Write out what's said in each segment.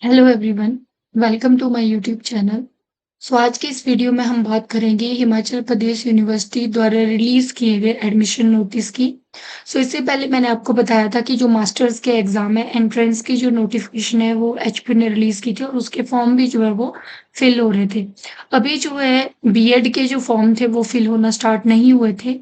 Hello everyone, welcome to my YouTube channel. आज की इस वीडियो में हम बात करेंगे हिमाचल प्रदेश यूनिवर्सिटी द्वारा रिलीज किए गए एडमिशन नोटिस की। इससे पहले मैंने आपको बताया था कि जो मास्टर्स के एग्जाम है, एंट्रेंस की जो नोटिफिकेशन है वो एचपी ने रिलीज की थी और उसके फॉर्म भी जो है वो फिल हो रहे थे। अभी जो है बीएड के जो फॉर्म थे वो फिल होना स्टार्ट नहीं हुए थे,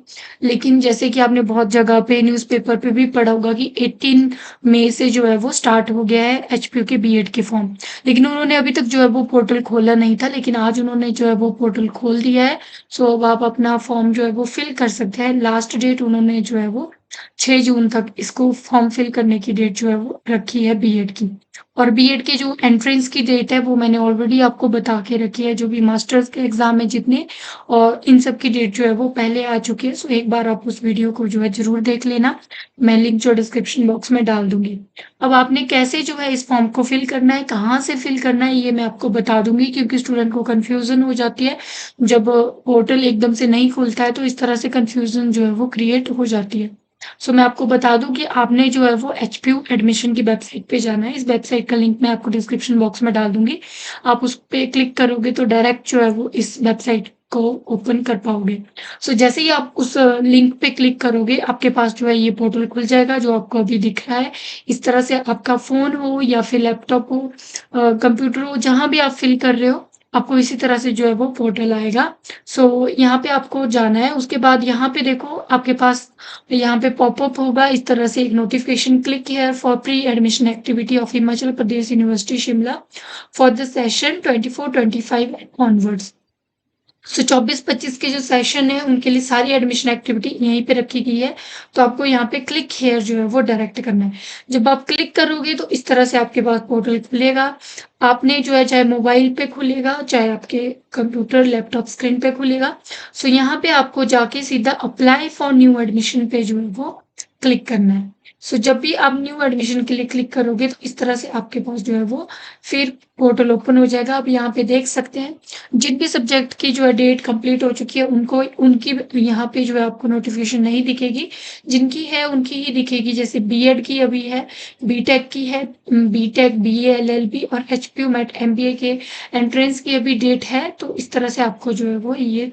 लेकिन जैसे कि आपने बहुत जगह पे न्यूज़पेपर पे भी पढ़ा होगा कि 18 मई से जो है वो स्टार्ट हो गया है एचपीयू के बीएड के फॉर्म। लेकिन उन्होंने अभी तक जो है वो पोर्टल खोला नहीं था, लेकिन आज उन्होंने जो है वो पोर्टल खोल दिया है। अब आप अपना फॉर्म जो है वो फिल कर सकते हैं। लास्ट डेट उन्होंने जो है वो 6 जून तक इसको फॉर्म फिल करने की डेट जो है वो रखी है बीएड की। और बीएड की जो एंट्रेंस की डेट है वो मैंने ऑलरेडी आपको बता के रखी है, जो भी मास्टर्स के एग्जाम है जितने, और इन सब की डेट जो है वो पहले आ चुकी है। एक बार आप उस वीडियो को जो है जरूर देख लेना। मैं लिंक जो डिस्क्रिप्शन बॉक्स में डाल दूंगी। अब आपने कैसे जो है इस फॉर्म को फिल करना है, कहाँ से फिल करना है, ये मैं आपको बता दूंगी, क्योंकि स्टूडेंट को कंफ्यूजन हो जाती है जब पोर्टल एकदम से नहीं खुलता है, तो इस तरह से कंफ्यूजन जो है वो क्रिएट हो जाती है। मैं आपको बता दूं कि आपने जो है वो एचपीयू एडमिशन की वेबसाइट पे जाना है। इस वेबसाइट का लिंक मैं आपको डिस्क्रिप्शन बॉक्स में डाल दूंगी। आप उस पे क्लिक करोगे तो डायरेक्ट जो है वो इस वेबसाइट को ओपन कर पाओगे। जैसे ही आप उस लिंक पे क्लिक करोगे, आपके पास जो है ये पोर्टल खुल जाएगा जो आपको अभी दिख रहा है। इस तरह से आपका फोन हो या फिर लैपटॉप हो, कंप्यूटर हो, जहां भी आप फिल कर रहे हो, आपको इसी तरह से जो है वो पोर्टल आएगा। यहाँ पे आपको जाना है। उसके बाद यहाँ पे देखो, आपके पास यहाँ पे पॉपअप होगा इस तरह से एक notification, click here for pre admission activity of Himachal Pradesh university Shimla for the session 24-25 onwards. 24-25 के जो सेशन है उनके लिए सारी एडमिशन एक्टिविटी यहीं पे रखी गई है। तो आपको यहाँ पे क्लिक हेयर जो है वो डायरेक्ट करना है। जब आप क्लिक करोगे तो इस तरह से आपके पास पोर्टल खुलेगा। आपने जो है चाहे मोबाइल पे खुलेगा, चाहे आपके कंप्यूटर लैपटॉप स्क्रीन पे खुलेगा। यहाँ पे आपको जाके सीधा अप्लाई फॉर न्यू एडमिशन पे जो है वो क्लिक करना है। जब भी आप न्यू एडमिशन के लिए क्लिक करोगे तो इस तरह से आपके पास जो है वो फिर पोर्टल ओपन हो जाएगा। आप यहाँ पे देख सकते हैं जिन भी सब्जेक्ट की जो है डेट कंप्लीट हो चुकी है उनको, उनकी यहाँ पे जो है आपको नोटिफिकेशन नहीं दिखेगी। जिनकी है उनकी ही दिखेगी। जैसे बीएड की अभी है, बीटेक की है, बीटेक बीए एलएलबी और एचपीयू मेट एमबीए के एंट्रेंस की अभी डेट है। तो इस तरह से आपको जो है वो ये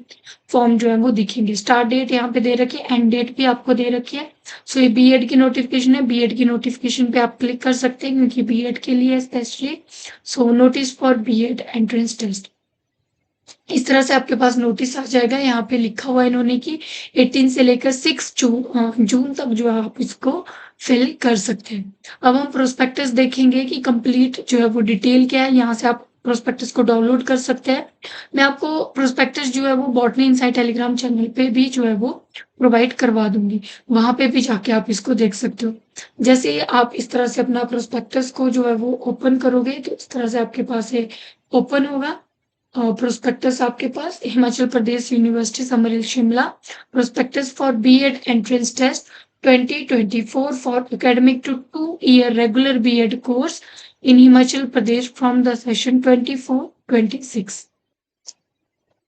फॉर्म जो है वो दिखेंगे। स्टार्ट डेट यहाँ पे दे रखी है, एंड डेट भी आपको दे रखी है। ये बीएड की नोटिफिकेशन है। बीएड की नोटिफिकेशन पे आप क्लिक कर सकते हैं क्योंकि बीएड के लिए specially. Notice for BEd entrance test, इस तरह से आपके पास नोटिस आ जाएगा। यहाँ पे लिखा हुआ है इन्होंने कि 18 से लेकर 6 जून तक जो है आप इसको फिल कर सकते हैं। अब हम प्रोस्पेक्टस देखेंगे कि कंप्लीट जो है वो डिटेल क्या है। यहाँ से आप प्रोस्पेक्टस को डाउनलोड कर सकते हैं। मैं आपको प्रोस्पेक्टस जो है वो बॉटनी इनसाइट टेलीग्राम चैनल पे भी जो है वो प्रोवाइड करवा दूंगी। वहां पे भी जाके आप इसको देख सकते हो। जैसे ही आप इस तरह से अपना प्रोस्पेक्टस को जो है वो ओपन करोगे तो इस तरह से आपके पास ओपन होगा। प्रोस्पेक्टस आपके पास Himachal Pradesh university Summerhill Shimla, prospectus for BEd entrance test 2024 for academic to 2 year regular BEd course in Himachal Pradesh from the session 24-26।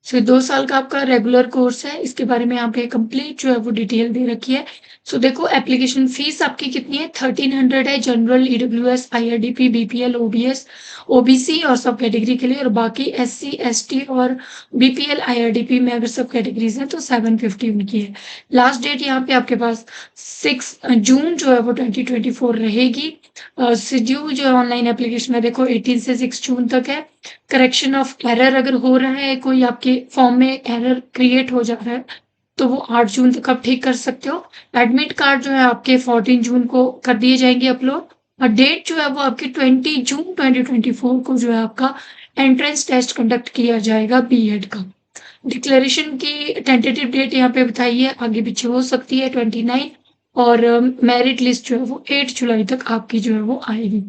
2 साल का आपका रेगुलर कोर्स है। इसके बारे में यहाँ पे कंप्लीट जो है वो डिटेल दे रखी है। देखो, एप्लीकेशन फीस आपकी कितनी है, 1300 है general, EWS, IRDP, BPL, OBS, OBC और सब कैटेगरी के लिए, और बाकी एससी एसटी और बीपीएल आईआरडीपी में अगर सब कैटेगरीज हैं तो 750 उनकी है। लास्ट डेट यहाँ पे आपके पास 6 जून जो है वो 2024 रहेगी। शेड्यूल जो है ऑनलाइन एप्लीकेशन है देखो 18 से 6 जून तक है। करेक्शन ऑफ एरर अगर हो रहा है, कोई आपके फॉर्म में एरर क्रिएट हो जा रहा है, तो वो 8 जून तक आप ठीक कर सकते हो। एडमिट कार्ड जो है आपके 14 जून को कर दिए जाएंगे अपलोड। और डेट जो है वो आपकी 20 जून 2024 को जो है आपका एंट्रेंस टेस्ट कंडक्ट किया जाएगा बीएड का। डिक्लेरेशन की टेंटेटिव डेट यहाँ पे बताई है, आगे पीछे हो सकती है 29। और मेरिट लिस्ट जो है वो 8 जुलाई तक आपकी जो है वो आएगी।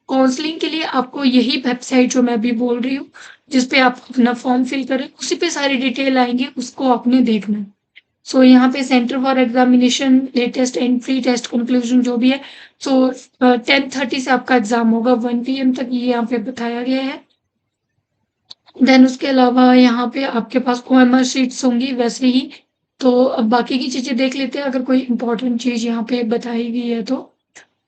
काउंसलिंग के लिए आपको यही वेबसाइट जो मैं अभी बोल रही हूँ, जिसपे आप अपना फॉर्म फिल करें, उसी पे सारी डिटेल आएंगी, उसको आपने देखना है। यहाँ पे centre for examination, latest entry, test conclusion जो भी है, 10:30 से आपका एग्जाम होगा, 1 PM तक, ये यहाँ पे बताया गया है। देन उसके अलावा यहाँ पे आपके पास ओएमआर शीट्स होंगी वैसे ही। अब बाकी की चीजें देख लेते हैं, अगर कोई इंपॉर्टेंट चीज यहाँ पे बताई गई है तो।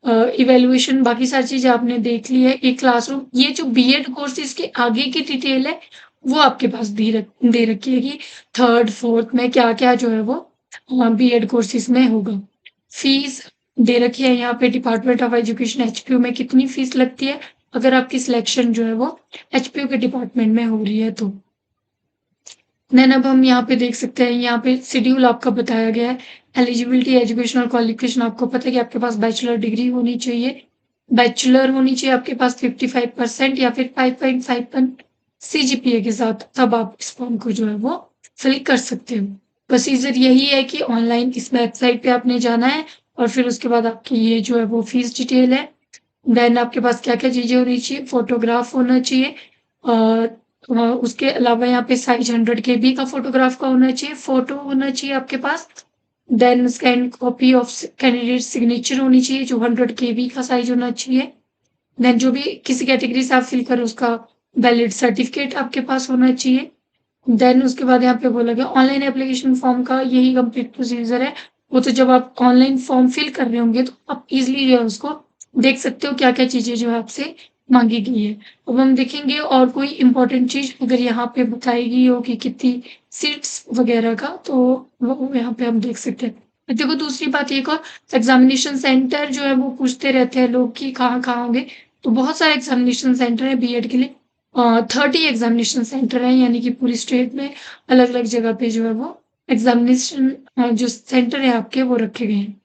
इवैल्यूएशन बाकी सारी चीज़ें आपने देख ली है। एक क्लासरूम ये जो बीएड कोर्सेज़ के आगे की डिटेल है, वो आपके पास दे रखी है कि 3rd, 4th में क्या-क्या जो है वो बीएड कोर्सेज़ में होगा। फीस दे रखी है यहाँ पे डिपार्टमेंट ऑफ एजुकेशन एचपीयू में कितनी फीस लगती है, अगर आपकी सिलेक्शन जो है वो एचपीयू के डिपार्टमेंट में हो रही है तो। देन अब हम यहाँ पे देख सकते हैं, यहाँ पे शेड्यूल आपका बताया गया है। एलिजिबिलिटी, एजुकेशनल क्वालिफिकेशन आपको पता है कि आपके पास बैचलर डिग्री होनी चाहिए। बैचलर होनी चाहिए आपके पास 55% या फिर 5.51 सीजीपीए के साथ, तब आप इस फॉर्म को जो है वो फिल कर सकते हो। प्रोसीजर यही है कि ऑनलाइन इस वेबसाइट पे आपने जाना है और फिर उसके बाद आपकी ये जो है वो फीस डिटेल है। देन आपके पास क्या-क्या चीज़ें होनी चाहिए, फ़ोटोग्राफ होना चाहिए उसके अलावा यहाँ पे साइज़ 100 केबी का फ़ोटोग्राफ का होना चाहिए, फ़ोटो होना चाहिए आपके पास। Then scan copy of candidate signature होनी चाहिए, जो 100 केबी का साइज़ होना चाहिए। देन जो भी किसी कैटेगरी से आप फ़िल करें, उसका वैलिड सर्टिफ़िकेट आपके पास होना चाहिए। देन उसके बाद यहाँ पे बोला गया ऑनलाइन एप्लीकेशन फॉर्म का यही कंप्लीट प्रोसीजर है। वो तो जब आप ऑनलाइन फॉर्म फिल कर रहे होंगे तो आप इज़िली जो है उसको देख सकते हो क्या-क्या चीज़ें जो है आपसे माँगी गई है। अब हम देखेंगे और कोई इम्पोर्टेंट चीज़ अगर यहाँ पे बताई गई हो कि कितनी सीट्स वगैरह का, तो वो यहाँ पे हम देख सकते हैं। देखो दूसरी बात एक और, एग्ज़ामिनेशन सेंटर जो है वो पूछते रहते हैं लोग कि कहाँ-कहाँ होंगे, तो बहुत सारे एग्ज़ामिनेशन सेंटर है बीएड के लिए। 30 एग्ज़ामिनेशन सेंटर हैं, यानी कि पूरी स्टेट में अलग-अलग जगह पे जो है वो एग्ज़ामिनेशन जो सेंटर है आपके वो रखे गए हैं।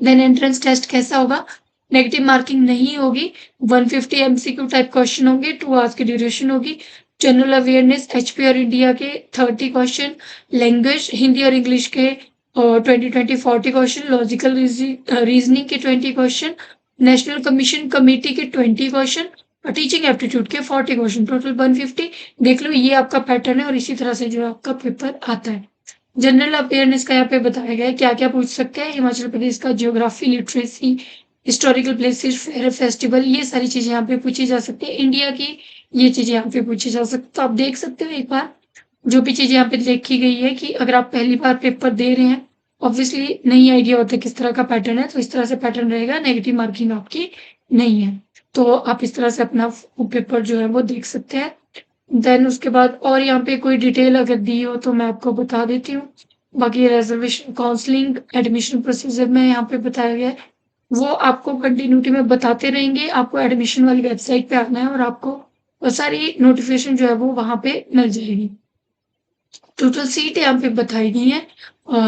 देन एंट्रेंस टेस्ट कैसा होगा? नेगेटिव मार्किंग नहीं होगी, 150 एमसीक्यू टाइप क्वेश्चन होंगे, 2 आवर्स की ड्यूरेशन होगी। जनरल अवेयरनेस एचपी और इंडिया के 30 क्वेश्चन, लैंग्वेज हिंदी और इंग्लिश के 20-20 40 क्वेश्चन, लॉजिकल रीजनिंग के 20 क्वेश्चन, नेशनल कमीशन कमेटी के 20 क्वेश्चन और टीचिंग एप्टीट्यूड के 40 क्वेश्चन, टोटल 150। देख लो ये आपका पैटर्न है और इसी तरह से जो आपका पेपर आता है। जनरल अवेयरनेस का यहाँ पे बताया गया है क्या-क्या पूछ सकते हैं। हिमाचल प्रदेश का geography, literacy, historical places, fair festival, ये सारी चीज़ें यहाँ पे पूछी जा सकती है। इंडिया की ये चीज़ें यहाँ पे पूछी जा सकती है। तो आप देख सकते हो एक बार जो भी चीज़ें यहाँ पे लिखी गई है कि अगर आप पहली बार पेपर दे रहे हैं, ऑब्वियसली नहीं आइडिया होता किस तरह का पैटर्न है, तो इस तरह से पैटर्न रहेगा, नेगेटिव मार्किंग आपकी नहीं है। तो आप इस तरह से अपना पेपर जो है वो देख सकते हैं। देन उसके बाद और यहाँ पे कोई डिटेल अगर दी हो तो मैं आपको बता देती हूँ। बाकी रिजर्वेशन, काउंसलिंग, एडमिशन प्रोसीजर में यहाँ पे बताया गया है, वो आपको कंटिन्यूटी में बताते रहेंगे। आपको एडमिशन वाली वेबसाइट पे आना है और आपको सारी नोटिफिकेशन जो है वो वहाँ पे मिल जाएगी। टोटल सीट यहाँ पे बताई गई है,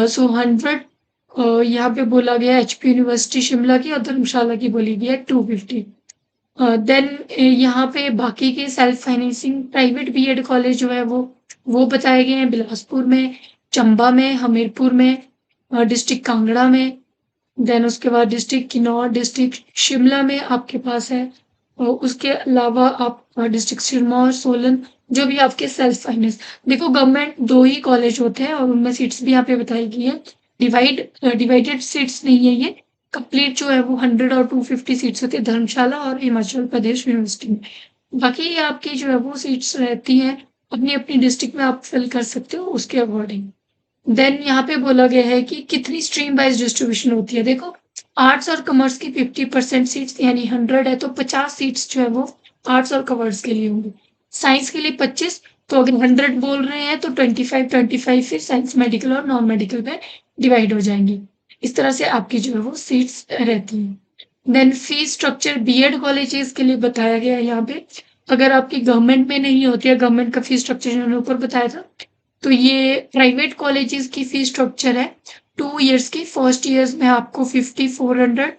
100 यहाँ पे बोला गया है एचपी यूनिवर्सिटी शिमला की और धर्मशाला की बोली गई है 250। देन यहाँ पे बाकी के self financing private BEd college जो है वो बताए गए हैं बिलासपुर में, चंबा में, हमीरपुर में, डिस्ट्रिक्ट कांगड़ा में। देन उसके बाद डिस्ट्रिक्ट किन्नौर, डिस्ट्रिक्ट शिमला में आपके पास है और उसके अलावा आप डिस्ट्रिक्ट सिरमौर, सोलन, जो भी आपके सेल्फ फाइनेंस। देखो गवर्नमेंट 2 ही कॉलेज होते हैं और उनमें सीट्स भी यहाँ पे बताई गई है। डिवाइडेड सीट्स नहीं है ये, कंप्लीट जो है वो 100 और 250 सीट्स होती है धर्मशाला और हिमाचल प्रदेश यूनिवर्सिटी में। बाकी ये आपकी जो है वो सीट्स रहती हैं, अपनी-अपनी डिस्ट्रिक्ट में आप फिल कर सकते हो उसके अकॉर्डिंग। देन यहाँ पे बोला गया है कि कितनी स्ट्रीम वाइज़ डिस्ट्रीब्यूशन होती है। देखो आर्ट्स और कॉमर्स की 50% सीट्स यानी 100 है तो 50 सीट्स जो है वो आर्ट्स और कॉमर्स के लिए होंगी। साइंस के लिए 25, तो अगर 100 बोल रहे हैं तो 25-25 फिर साइंस, मेडिकल और नॉन मेडिकल में डिवाइड हो जाएँगी। इस तरह से आपकी जो है वो सीट्स रहती हैं। Then fees structure BEd colleges के लिए बताया गया है यहाँ पे। अगर आपकी गवर्नमेंट में नहीं होती है, गवर्नमेंट का फीस स्ट्रक्चर जो मैंने ऊपर बताया था, तो ये प्राइवेट कॉलेजेस की फीस स्ट्रक्चर है 2 इयर्स की। फर्स्ट ईयर्स में आपको 5400,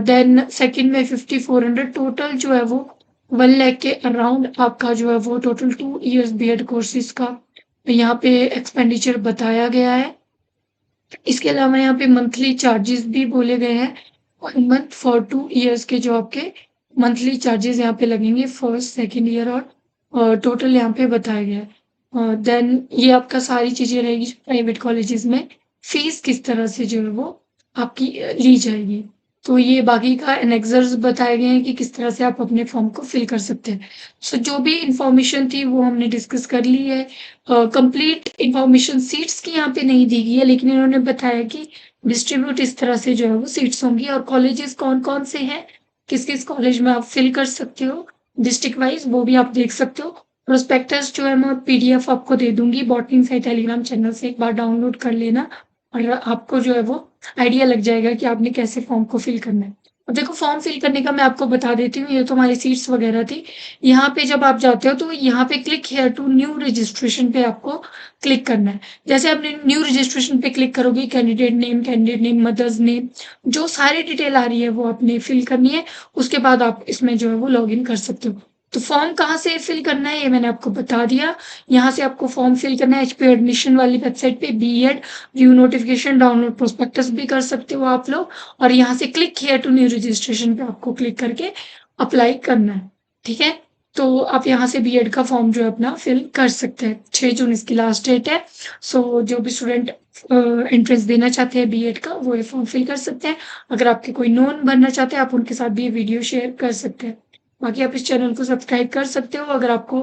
देन सेकंड में 5400, टोटल जो है वो 1 लाख के अराउंड आपका जो है वो टोटल 2 इयर्स बीएड कोर्सेज का यहाँ पे एक्सपेंडिचर बताया गया है। इसके अलावा यहाँ पे मंथली चार्जेस भी बोले गए हैं और मंथ फॉर 2 इयर्स के जो आपके मंथली चार्जेस यहाँ पे लगेंगे फर्स्ट, सेकंड ईयर और टोटल यहाँ पे बताया गया है। देन ये आपका सारी चीज़ें रहेगी प्राइवेट कॉलेजेस में फीस किस तरह से जो है वो आपकी ली जाएगी। तो ये बाकी का एनेक्सर्स बताए गए हैं कि किस तरह से आप अपने फॉर्म को फिल कर सकते हैं। सो जो भी इन्फॉर्मेशन थी वो हमने डिस्कस कर ली है। कंप्लीट इन्फॉर्मेशन सीट्स की यहाँ पे नहीं दी गई है, लेकिन इन्होंने बताया कि डिस्ट्रीब्यूट इस तरह से जो है वो सीट्स होंगी और कॉलेजेस कौन-कौन से हैं, किस-किस कॉलेज में आप फिल कर सकते हो, डिस्ट्रिक्ट वाइज़ वो भी आप देख सकते हो। प्रोस्पेक्टस जो है मैं पीडीएफ आपको दे दूँगी, बॉटनी से टेलीग्राम चैनल से एक बार डाउनलोड कर लेना और आपको जो है वो आइडिया लग जाएगा कि आपने कैसे फॉर्म को फिल करना है। अब देखो फॉर्म फिल करने का मैं आपको बता देती हूँ, ये तो हमारी सीट्स वगैरह थी। यहाँ पे जब आप जाते हो तो यहाँ पे click here to new registration पे आपको क्लिक करना है। जैसे आपने न्यू रजिस्ट्रेशन पे क्लिक करोगे कैंडिडेट नेम, मदर्स नेम, जो सारी डिटेल आ रही है वो आपने फिल करनी है। उसके बाद आप इसमें जो है वो लॉगिन कर सकते हो। तो फॉर्म कहाँ से फिल करना है ये मैंने आपको बता दिया। यहाँ से आपको फॉर्म फिल करना है एचपी एडमिशन वाली वेबसाइट पे BEd view notification download prospectus भी कर सकते हो आप लोग और यहाँ से click here to new registration पे आपको क्लिक करके अप्लाई करना है। ठीक है? तो आप यहाँ से बीएड का फॉर्म जो है अपना फिल कर सकते हैं। 6 जून इसकी लास्ट डेट है। सो जो भी स्टूडेंट एंट्रेंस देना चाहते हैं बीएड का वो ये फॉर्म फिल कर सकते हैं। अगर आपके कोई नोन बनना चाहते हैं आप उनके साथ भी ये वीडियो शेयर कर सकते हैं। बाकी आप इस चैनल को सब्सक्राइब कर सकते हो अगर आपको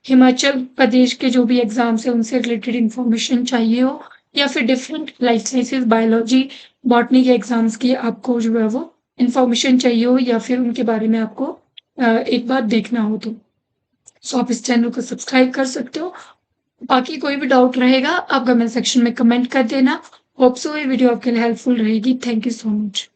हिमाचल प्रदेश के जो भी एग्ज़ाम्स हैं उनसे रिलेटेड इन्फॉर्मेशन चाहिए हो या फिर different life sciences, biology, botany के एग्ज़ाम्स की आपको जो है वो इन्फॉर्मेशन चाहिए हो या फिर उनके बारे में आपको एक बार देखना हो तो। सो आप इस चैनल को सब्सक्राइब कर सकते हो। बाकी कोई भी डाउट रहेगा आप कमेंट सेक्शन में कमेंट कर देना। होप सो ये वीडियो आपके लिए हेल्पफुल रहेगी। Thank you so much.